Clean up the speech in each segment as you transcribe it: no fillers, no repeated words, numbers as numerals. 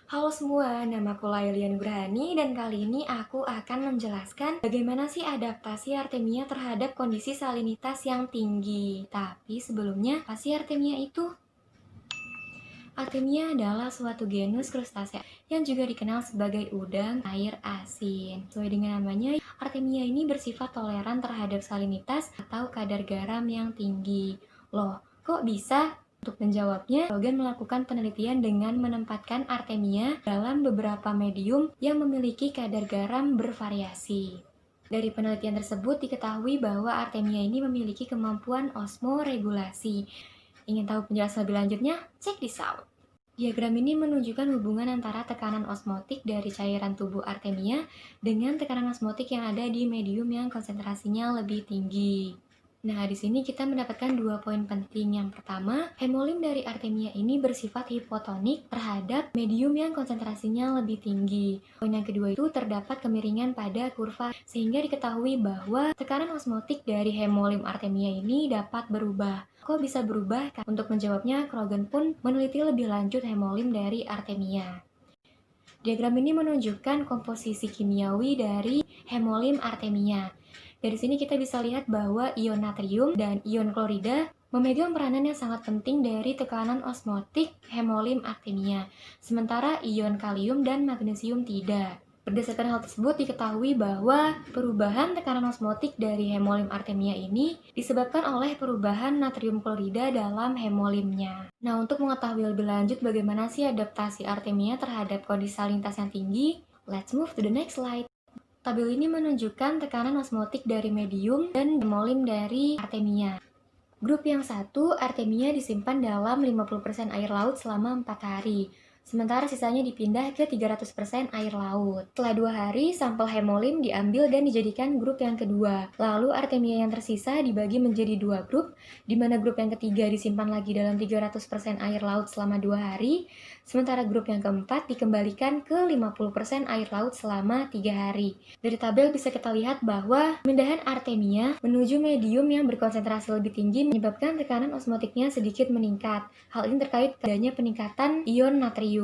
Halo semua, namaku Lailian Nugrahani dan kali ini aku akan menjelaskan bagaimana sih adaptasi Artemia terhadap kondisi salinitas yang tinggi. Tapi sebelumnya, apa sih Artemia itu? Artemia adalah suatu genus krustasea yang juga dikenal sebagai udang air asin. Sesuai dengan namanya, Artemia ini bersifat toleran terhadap salinitas atau kadar garam yang tinggi. Loh, kok bisa? Untuk menjawabnya, Logan melakukan penelitian dengan menempatkan Artemia dalam beberapa medium yang memiliki kadar garam bervariasi. Dari penelitian tersebut diketahui bahwa Artemia ini memiliki kemampuan osmoregulasi. Ingin tahu penjelasan lebih lanjutnya? Check this out. Diagram ini menunjukkan hubungan antara tekanan osmotik dari cairan tubuh Artemia dengan tekanan osmotik yang ada di medium yang konsentrasinya lebih tinggi. Nah, di sini kita mendapatkan dua poin penting. Yang pertama, hemolim dari Artemia ini bersifat hipotonik terhadap medium yang konsentrasinya lebih tinggi. Poin yang kedua itu terdapat kemiringan pada kurva, sehingga diketahui bahwa tekanan osmotik dari hemolim Artemia ini dapat berubah. Kok bisa berubah? Untuk menjawabnya, Krogan pun meneliti lebih lanjut hemolim dari Artemia. Diagram ini menunjukkan komposisi kimiawi dari hemolim Artemia. Dari sini kita bisa lihat bahwa ion natrium dan ion klorida memegang peranan yang sangat penting dari tekanan osmotik hemolim Artemia, sementara ion kalium dan magnesium tidak. Berdasarkan hal tersebut diketahui bahwa perubahan tekanan osmotik dari hemolim Artemia ini disebabkan oleh perubahan natrium klorida dalam hemolimnya. Nah, untuk mengetahui lebih lanjut bagaimana sih adaptasi Artemia terhadap kondisi salinitas yang tinggi, let's move to the next slide. Tabel ini menunjukkan tekanan osmotik dari medium dan hemolim dari Artemia. Grup yang satu, Artemia disimpan dalam 50% air laut selama 4 hari. Sementara sisanya dipindah ke 300% air laut. Setelah 2 hari, sampel hemolim diambil dan dijadikan grup yang kedua. Lalu Artemia yang tersisa dibagi menjadi 2 grup, di mana grup yang ketiga disimpan lagi dalam 300% air laut selama 2 hari, sementara grup yang keempat dikembalikan ke 50% air laut selama 3 hari. Dari tabel bisa kita lihat bahwa pemindahan Artemia menuju medium yang berkonsentrasi lebih tinggi menyebabkan tekanan osmotiknya sedikit meningkat. Hal ini terkait adanya peningkatan ion natrium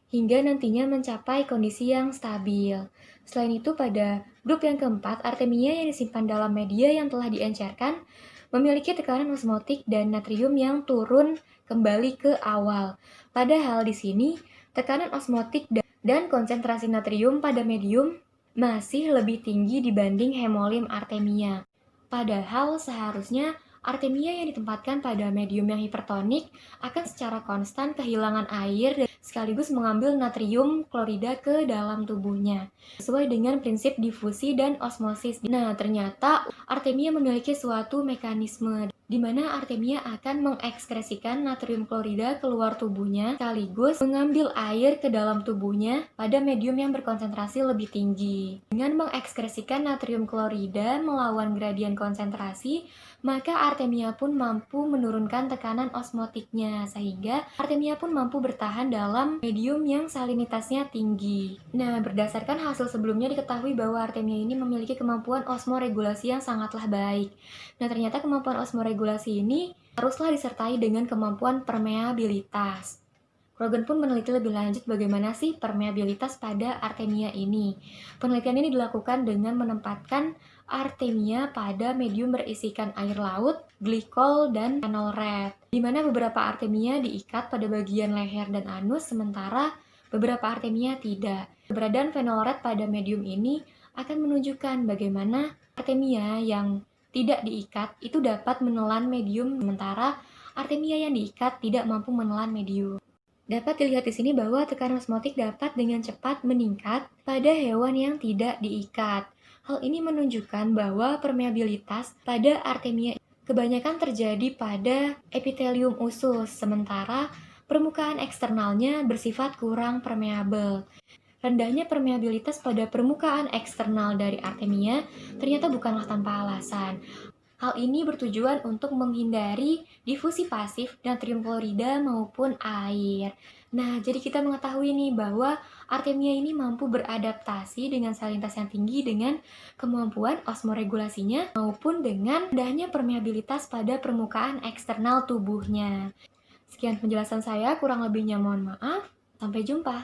hingga nantinya mencapai kondisi yang stabil. Selain itu, pada grup yang keempat, Artemia yang disimpan dalam media yang telah diencerkan memiliki tekanan osmotik dan natrium yang turun kembali ke awal. Padahal di sini, tekanan osmotik dan konsentrasi natrium pada medium masih lebih tinggi dibanding hemolim Artemia. Padahal seharusnya Artemia yang ditempatkan pada medium yang hipertonik akan secara konstan kehilangan air dan sekaligus mengambil natrium klorida ke dalam tubuhnya, sesuai dengan prinsip difusi dan osmosis. Nah, ternyata Artemia memiliki suatu mekanisme di mana Artemia akan mengekskresikan natrium klorida keluar tubuhnya sekaligus mengambil air ke dalam tubuhnya pada medium yang berkonsentrasi lebih tinggi. Dengan mengekskresikan natrium klorida melawan gradien konsentrasi, maka Artemia pun mampu menurunkan tekanan osmotiknya, sehingga Artemia pun mampu bertahan dalam medium yang salinitasnya tinggi. Nah, berdasarkan hasil sebelumnya diketahui bahwa Artemia ini memiliki kemampuan osmoregulasi yang sangatlah baik. Nah, ternyata kemampuan osmoregulasi ini haruslah disertai dengan kemampuan permeabilitas. Krogan pun meneliti lebih lanjut bagaimana sih permeabilitas pada Artemia ini. Penelitian ini dilakukan dengan menempatkan Artemia pada medium berisikan air laut, glikol, dan phenol red, di mana beberapa Artemia diikat pada bagian leher dan anus, sementara beberapa Artemia tidak. Keberadaan phenol red pada medium ini akan menunjukkan bagaimana Artemia yang tidak diikat itu dapat menelan medium, sementara Artemia yang diikat tidak mampu menelan medium. Dapat dilihat di sini bahwa tekanan osmotik dapat dengan cepat meningkat pada hewan yang tidak diikat. Hal ini menunjukkan bahwa permeabilitas pada Artemia kebanyakan terjadi pada epitelium usus, sementara permukaan eksternalnya bersifat kurang permeabel. Rendahnya permeabilitas pada permukaan eksternal dari Artemia ternyata bukanlah tanpa alasan. Hal ini bertujuan untuk menghindari difusi pasif natrium klorida maupun air. Nah, jadi kita mengetahui nih bahwa Artemia ini mampu beradaptasi dengan salinitas yang tinggi dengan kemampuan osmoregulasinya maupun dengan rendahnya permeabilitas pada permukaan eksternal tubuhnya. Sekian penjelasan saya, kurang lebihnya mohon maaf. Sampai jumpa.